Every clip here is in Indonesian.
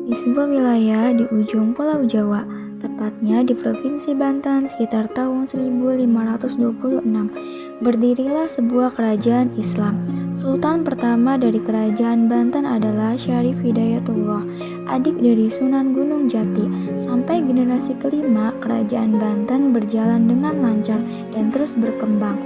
Di sebuah wilayah di ujung Pulau Jawa, tepatnya di Provinsi Banten sekitar tahun 1526, berdirilah sebuah kerajaan Islam. Sultan pertama dari kerajaan Banten adalah Syarif Hidayatullah, adik dari Sunan Gunung Jati. Sampai generasi kelima, kerajaan Banten berjalan dengan lancar dan terus berkembang.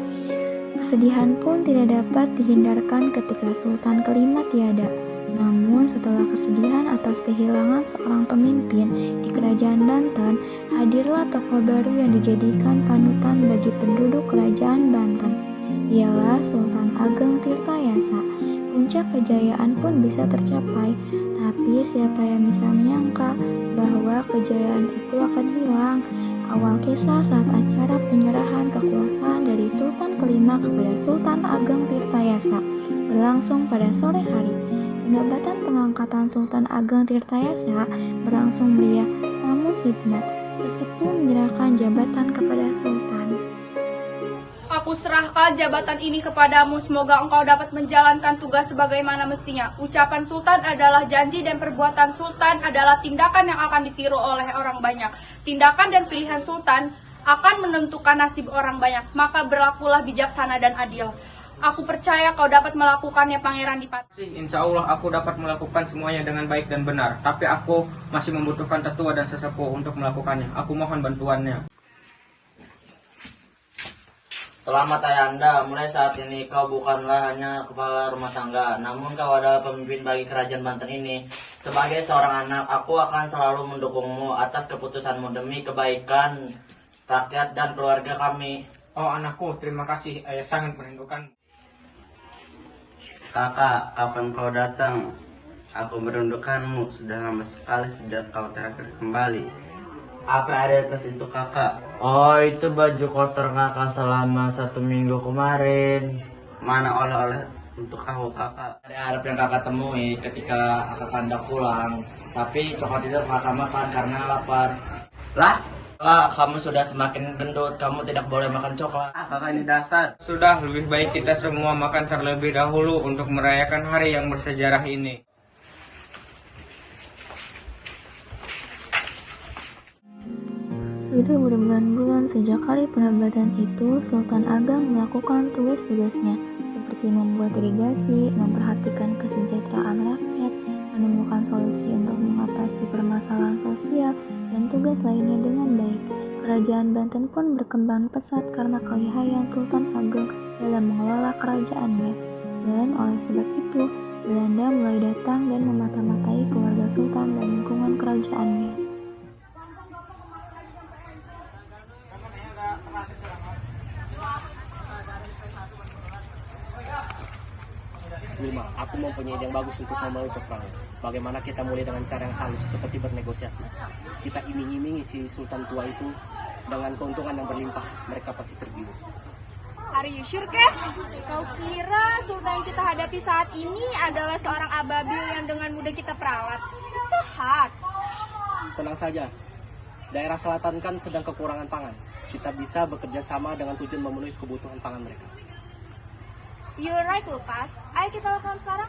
Kesedihan pun tidak dapat dihindarkan ketika Sultan kelima tiada. Namun setelah kesedihan atas kehilangan seorang pemimpin di kerajaan Banten, hadirlah tokoh baru yang dijadikan panutan bagi penduduk kerajaan Banten. Ialah Sultan Ageng Tirtayasa. Puncak kejayaan pun bisa tercapai, tapi siapa yang bisa menyangka bahwa kejayaan itu akan hilang? Awal kisah saat acara penyerahan kekuasaan dari Sultan kelima kepada Sultan Ageng Tirtayasa berlangsung pada sore hari. Penobatan pengangkatan Sultan Ageng Tirtayasa berlangsung meriah namun hikmat. Sesepuh menyerahkan jabatan kepada Sultan. Aku serahkan jabatan ini kepadamu, semoga engkau dapat menjalankan tugas sebagaimana mestinya. Ucapan Sultan adalah janji dan perbuatan Sultan adalah tindakan yang akan ditiru oleh orang banyak. Tindakan dan pilihan Sultan akan menentukan nasib orang banyak, maka berlakulah bijaksana dan adil. Aku percaya kau dapat melakukannya, Pangeran Dipati. Insya Allah aku dapat melakukan semuanya dengan baik dan benar. Tapi aku masih membutuhkan tetua dan sesepuh untuk melakukannya. Aku mohon bantuannya. Selamat Ayahanda, mulai saat ini kau bukanlah hanya kepala rumah tangga, namun kau adalah pemimpin bagi kerajaan Banten ini. Sebagai seorang anak, aku akan selalu mendukungmu atas keputusanmu demi kebaikan rakyat dan keluarga kami. Oh anakku, terima kasih. Ayah sangat merindukan. Kakak, kapan kau datang? Aku merindukanmu, sudah lama sekali sejak kau terakhir kembali. Apa ada di tas itu, kakak? Oh, itu baju kotor kakak selama 1 minggu kemarin. Mana oleh-oleh untuk kau, kakak? Ada harap yang kakak temui ketika kakak hendak pulang. Tapi coklat itu kakak makan karena lapar. Lah? Kamu sudah semakin gendut, kamu tidak boleh makan coklat. Kakak ini dasar. Sudah, lebih baik kita semua makan terlebih dahulu untuk merayakan hari yang bersejarah ini. Sudah berbulan-bulan sejak hari penobatan itu, Sultan Ageng melakukan tugas-tugasnya seperti membuat irigasi, memperhatikan kesejahteraan rakyat, menemukan solusi untuk mengatasi permasalahan sosial, dan tugas lainnya dengan baik. Kerajaan Banten pun berkembang pesat karena kelihayan Sultan Ageng dalam mengelola kerajaannya. Dan oleh sebab itu, Belanda mulai datang dan memata-matai keluarga Sultan dan lingkungan kerajaannya. Wilma, aku mempunyai ide yang bagus untuk memulai peperangan. Bagaimana kita mulai dengan cara yang halus, seperti bernegosiasi. Kita iming-imingi si Sultan tua itu dengan keuntungan yang berlimpah. Mereka pasti tergiur. Are you sure, Kev? Kau kira Sultan yang kita hadapi saat ini adalah seorang ababil yang dengan mudah kita peralat? So hard. Tenang saja, daerah selatan kan sedang kekurangan pangan. Kita bisa bekerja sama dengan tujuan memenuhi kebutuhan pangan mereka. You're right, Lupas. Ayo kita lakukan sekarang.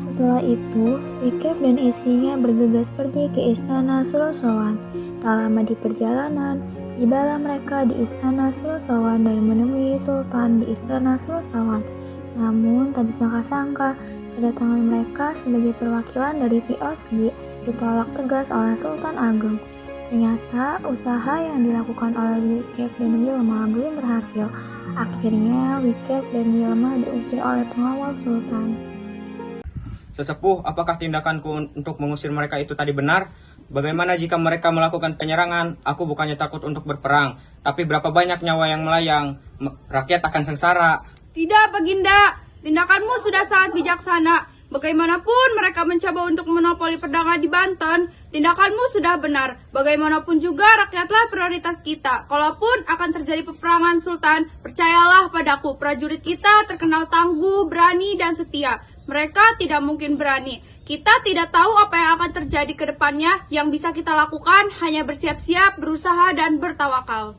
Setelah itu, Wickham dan istrinya bergegas pergi ke istana Surosowan. Tak lama di perjalanan, tibalah mereka di istana Surosowan dan menemui Sultan di istana Surosowan. Namun, tak disangka-sangka, kedatangan mereka sebagai perwakilan dari VOC ditolak tegas oleh Sultan Ageng. Ternyata, usaha yang dilakukan oleh Wickham dan Wilma belum berhasil. Akhirnya, Wickham dan Wilma diusir oleh pengawal Sultan. Sesepuh, apakah tindakanku untuk mengusir mereka itu tadi benar? Bagaimana jika mereka melakukan penyerangan? Aku bukannya takut untuk berperang, tapi berapa banyak nyawa yang melayang? Rakyat akan sengsara. Tidak, Baginda. Tindakanmu sudah sangat bijaksana. Bagaimanapun mereka mencoba untuk monopoli perdagangan di Banten, tindakanmu sudah benar. Bagaimanapun juga rakyatlah prioritas kita. Kalaupun akan terjadi peperangan, Sultan, percayalah padaku, prajurit kita terkenal tangguh, berani, dan setia. Mereka tidak mungkin berani. Kita tidak tahu apa yang akan terjadi ke depannya. Yang bisa kita lakukan hanya bersiap-siap, berusaha, dan bertawakal.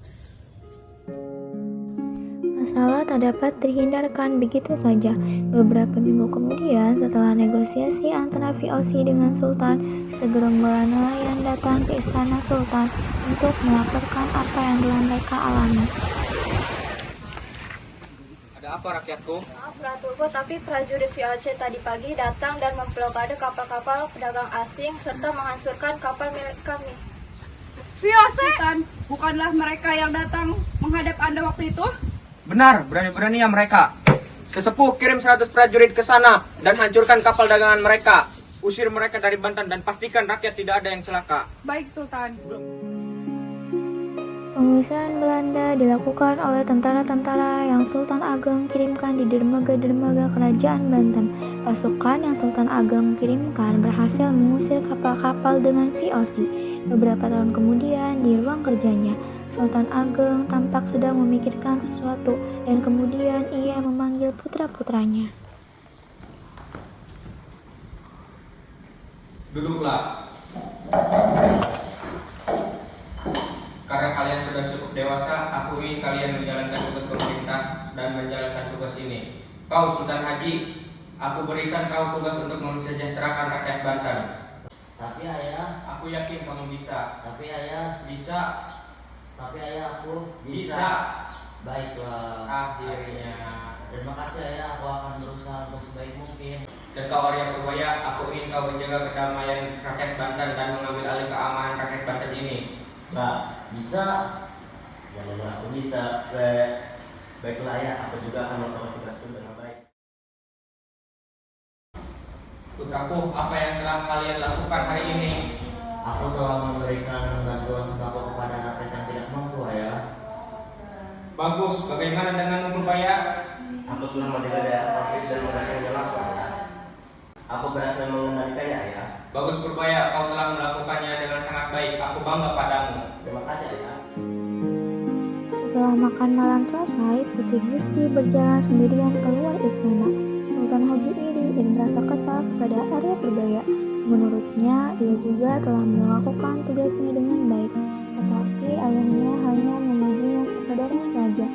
Masalah tak dapat terhindarkan begitu saja. Beberapa minggu kemudian, setelah negosiasi antara VOC dengan Sultan, segerombolan nelayan datang ke istana Sultan untuk melaporkan apa yang telah mereka alami. Ada apa rakyatku? Maaf Ratuku, tapi prajurit VOC tadi pagi datang dan memblokade kapal-kapal pedagang asing serta menghancurkan kapal milik kami. VOC, bukanlah mereka yang datang menghadap Anda waktu itu? Benar, berani-beraninya mereka. Sesepuh kirim 100 prajurit ke sana dan hancurkan kapal dagangan mereka. Usir mereka dari Banten dan pastikan rakyat tidak ada yang celaka. Baik, Sultan. Pengusiran Belanda dilakukan oleh tentara-tentara yang Sultan Ageng kirimkan di dermaga-dermaga kerajaan Banten. Pasukan yang Sultan Ageng kirimkan berhasil mengusir kapal-kapal dengan VOC. Beberapa tahun kemudian, di ruang kerjanya, Sultan Ageng tampak sedang memikirkan sesuatu dan kemudian ia memanggil putra-putranya. Duduklah. Karena kalian sudah cukup dewasa, aku ingin kalian menjalankan tugas pemerintah dan menjalankan tugas ini. Kau Sultan Haji, aku berikan kau tugas untuk mensejahterakan rakyat Banten. Tapi ayah, Aku yakin kamu bisa. tapi ayah, Bisa. tapi ayah aku Bisa. Baiklah. Akhirnya. Terima kasih ayah, aku akan berusaha untuk sebaik mungkin. Dan kau Arya Purbaya, aku ingin kau menjaga kedamaian rakyat Banten dan mengambil alih keamanan rakyat Banten ini. Pak, Bisa. ya memang aku bisa. Baiklah ya, aku juga akan melakukan tugasku dengan baik. Putraku, apa yang telah kalian lakukan hari ini? Aku telah memberikan bantuan sembako kepada rakyat yang tidak mampu ayah. Bagus, bagaimana dengan Purbaya? Aku telah menjaga daerah konflik dan mengendalikannya langsung ya. Aku berhasil mengendalikannya ya. Bagus Purbaya, kau telah melakukannya dengan sangat baik. Aku bangga padamu. Terima kasih ya. Setelah makan malam selesai, Putri Gusti berjalan sendirian keluar istana. Sultan Haji iri dan merasa kesal kepada Arya Purbaya. Menurutnya, ia juga telah melakukan tugasnya dengan baik, tetapi ayahnya hanya memujinya sekadarnya saja.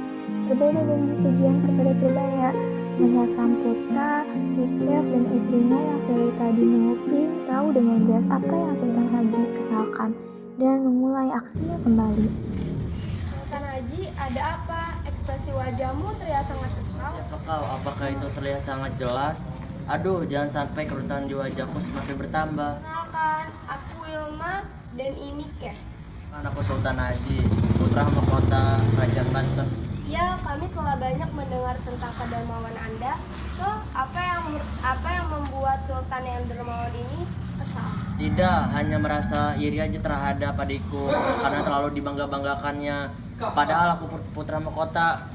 Berbeda dengan pujian kepada Purbaya, melihat sang putra, Hikef dan istrinya yang dari tadi menguping tahu dengan jelas apa yang Sultan Haji kesalkan dan memulai aksinya kembali. Sultan Haji, ada apa? Ekspresi wajahmu terlihat sangat kesal. Siapa kau? Apakah itu terlihat sangat jelas? Aduh, jangan sampai kerutan di wajahku semakin bertambah. Kenalkan, aku Wilma dan ini Kev. Kan aku Sultan Haji, putra mahkota Kerajaan Banten. Ya, kami telah banyak mendengar tentang kedermawan Anda. So, apa yang membuat Sultan yang dermawan ini kesal? Tidak, hanya merasa iri aja terhadap adikku karena terlalu dibangga-banggakannya. Padahal aku putra mahkota.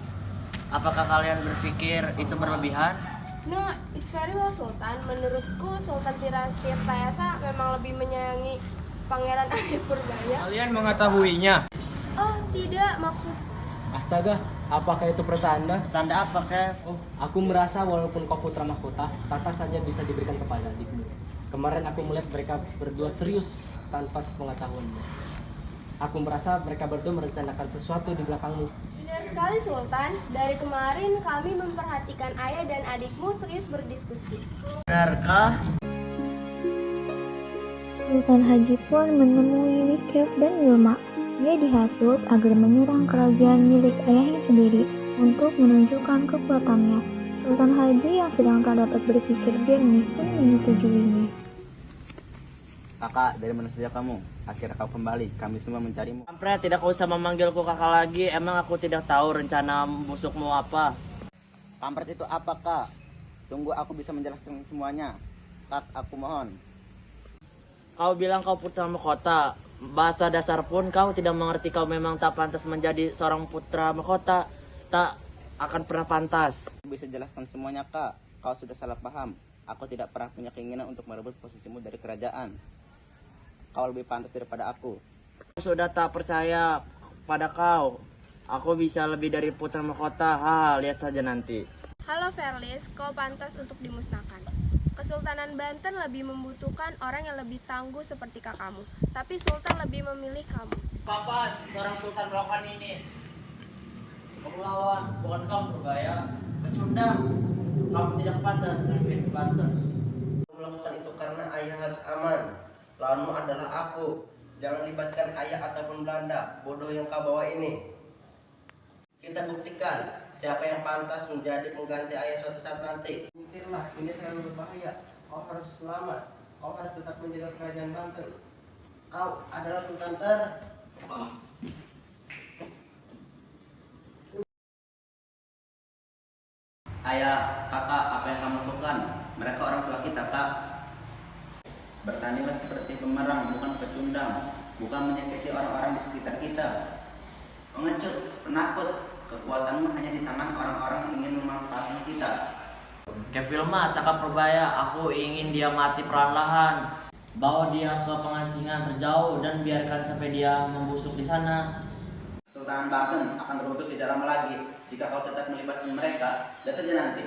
Apakah kalian berpikir itu berlebihan? No, it's very well Sultan. Menurutku Sultan Tirtayasa memang lebih menyayangi Pangeran Arya Purbaya. Kalian mengetahuinya? Oh, tidak, maksud Astaga, apakah itu pertanda? Tanda apa, Kev? Oh, aku merasa walaupun kau putra mahkota, tata saja bisa diberikan kepada adikmu. Kemarin aku melihat mereka berdua serius tanpa sepengetahuanmu. Aku merasa mereka berdua merencanakan sesuatu di belakangmu. benar sekali Sultan. Dari kemarin kami memperhatikan ayah dan adikmu serius berdiskusi. Benarkah? Sultan Haji pun menemui Wikef dan Wilma. Ia dihasut agar menyerang kerajaan milik ayahnya sendiri untuk menunjukkan kekuatannya. Sultan Haji yang sedang tak dapat berpikir jernih pun menyetujuinya. Kakak, dari mana saja kamu? Akhirnya kau kembali, kami semua mencarimu. Kampret, tidak usah memanggilku kakak lagi. Emang aku tidak tahu rencana busukmu apa. Kampret itu apa, Kak? Tunggu aku bisa menjelaskan semuanya. Kak, aku mohon. Kau bilang kau putra mahkota. Bahasa dasar pun kau tidak mengerti. Kau memang tak pantas menjadi seorang putra mahkota. Tak akan pernah pantas. Bisa jelaskan semuanya, Kak. Kau sudah salah paham. Aku tidak pernah punya keinginan untuk merebut posisimu dari kerajaan. Kau lebih pantas daripada aku. Aku sudah tak percaya pada kau. Aku bisa lebih dari putra mahkota. Lihat saja nanti. Halo Verlis, kau pantas untuk dimusnahkan. Kesultanan Banten lebih membutuhkan orang yang lebih tangguh seperti kakakmu. Tapi Sultan lebih memilih kamu. Papa, seorang sultan melakukan ini. Kamu lawan, bukan kamu berbahaya. Pecundang, kamu tidak pantas memimpin Banten. Melakukan itu karena ayah harus aman. Lawanmu adalah aku. Jangan libatkan ayah ataupun Belanda, bodoh yang kau bawa ini. Kita buktikan siapa yang pantas menjadi pengganti ayah suatu saat nanti. Mikirlah, ini terlalu berbahaya. Kau harus selamat. Kau harus tetap menjaga kerajaan Banten. Kau adalah Sultan Ter. Ayah, kakak, apa yang kamu lakukan? Mereka orang tua kita, Kak. Bertandinglah seperti pemerang, bukan pecundang. Bukan menyakiti orang-orang di sekitar kita. Pengecut, penakut, kekuatanmu hanya di tangan orang-orang yang ingin memanfaatkan kita. Kefilma, tangkap berbahaya. Aku ingin dia mati perlahan. Bawa dia ke pengasingan terjauh dan biarkan sampai dia membusuk di sana. Sultan Banten akan runtuh tidak lama lagi jika kau tetap melibatkan mereka. Lihat saja nanti.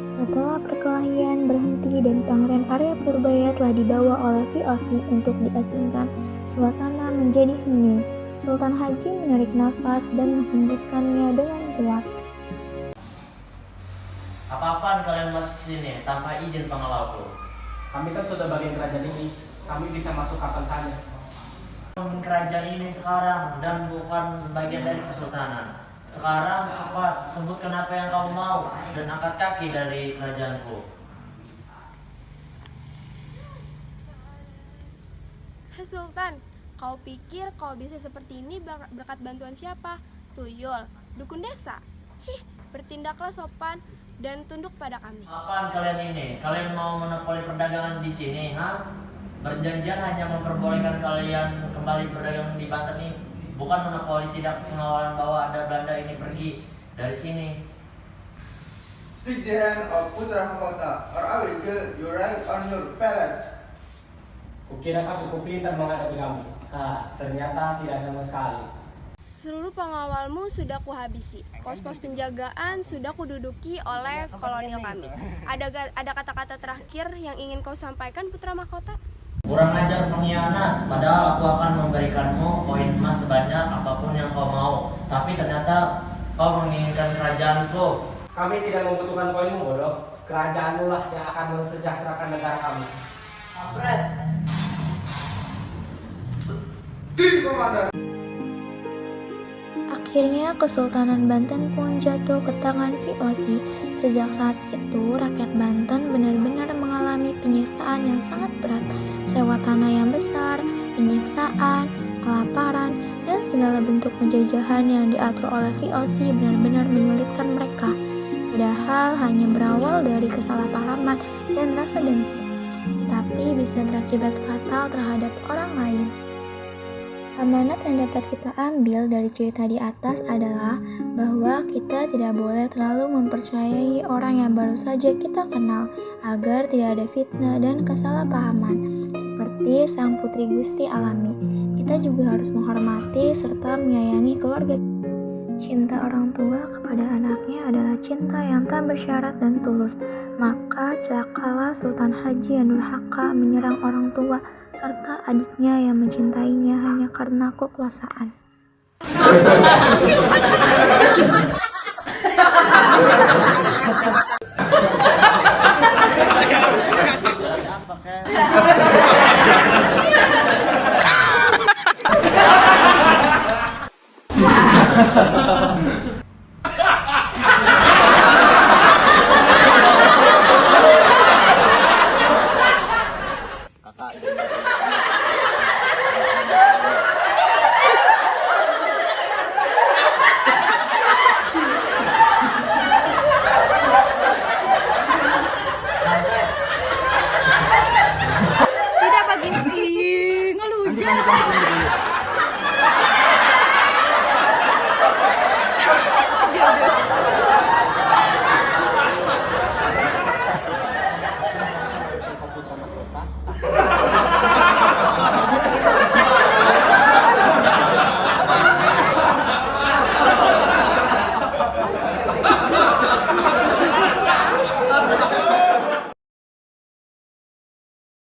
Setelah perkelahian berhenti dan Pangeran Arya Purbaya telah dibawa oleh VOC untuk diasingkan, suasana menjadi hening. Sultan Haji menarik nafas dan menghembuskannya dengan kuat. Apa-apaan kalian masuk ke sini tanpa izin pengawalku? Kami kan sudah bagian kerajaan ini, kami bisa masuk kapan saja. Kerajaan ini sekarang dan bukan bagian dari kesultanan. Sekarang cepat sebutkan apa yang kamu mau dan angkat kaki dari kerajaanku. Hei Sultan, kau pikir kau bisa seperti ini berkat bantuan siapa? Tuyul, dukun desa? Cih, bertindaklah sopan dan tunduk pada kami. Apaan kalian ini? Kalian mau monopoli perdagangan di sini, ha? Berjanjian hanya memperbolehkan kalian kembali berdagang di Banten ini. Bukan monopoli tidak pengawalan bahwa ada Belanda ini pergi dari sini. Stick the hand of Putra Mahkota or I will kill you right on your palace. Kukira kau cukup pintar menghadapi kami. Ternyata tidak sama sekali. Seluruh pengawalmu sudah kuhabisi. Pos-pos penjagaan sudah kududuki oleh kolonel kami. Ada kata-kata terakhir yang ingin kau sampaikan, Putra Mahkota? Kurang ajar pengkhianat, padahal aku akan memberikanmu koin emas sebanyak apapun yang kau mau. Tapi ternyata kau menginginkan kerajaanku. Kami tidak membutuhkan koinmu, bodoh. Kerajaanmu lah yang akan mensejahterakan negara kami. Alfred. Akhirnya Kesultanan Banten pun jatuh ke tangan VOC. Sejak saat itu, rakyat Banten benar-benar mengalami penyiksaan yang sangat berat. Sewa tanah yang besar, penyiksaan, kelaparan, dan segala bentuk penjajahan yang diatur oleh VOC benar-benar menyulitkan mereka. Padahal hanya berawal dari kesalahpahaman dan rasa dengki, tapi bisa berakibat fatal terhadap orang lain. Amanat yang dapat kita ambil dari cerita di atas adalah bahwa kita tidak boleh terlalu mempercayai orang yang baru saja kita kenal agar tidak ada fitnah dan kesalahpahaman seperti sang Putri Gusti alami. Kita juga harus menghormati serta menyayangi keluarga. Cinta orang tua kepada anaknya adalah cinta yang tak bersyarat dan tulus. Maka celakalah Sultan Haji yang durhaka menyerang orang tua serta adiknya yang mencintainya hanya karena kekuasaan.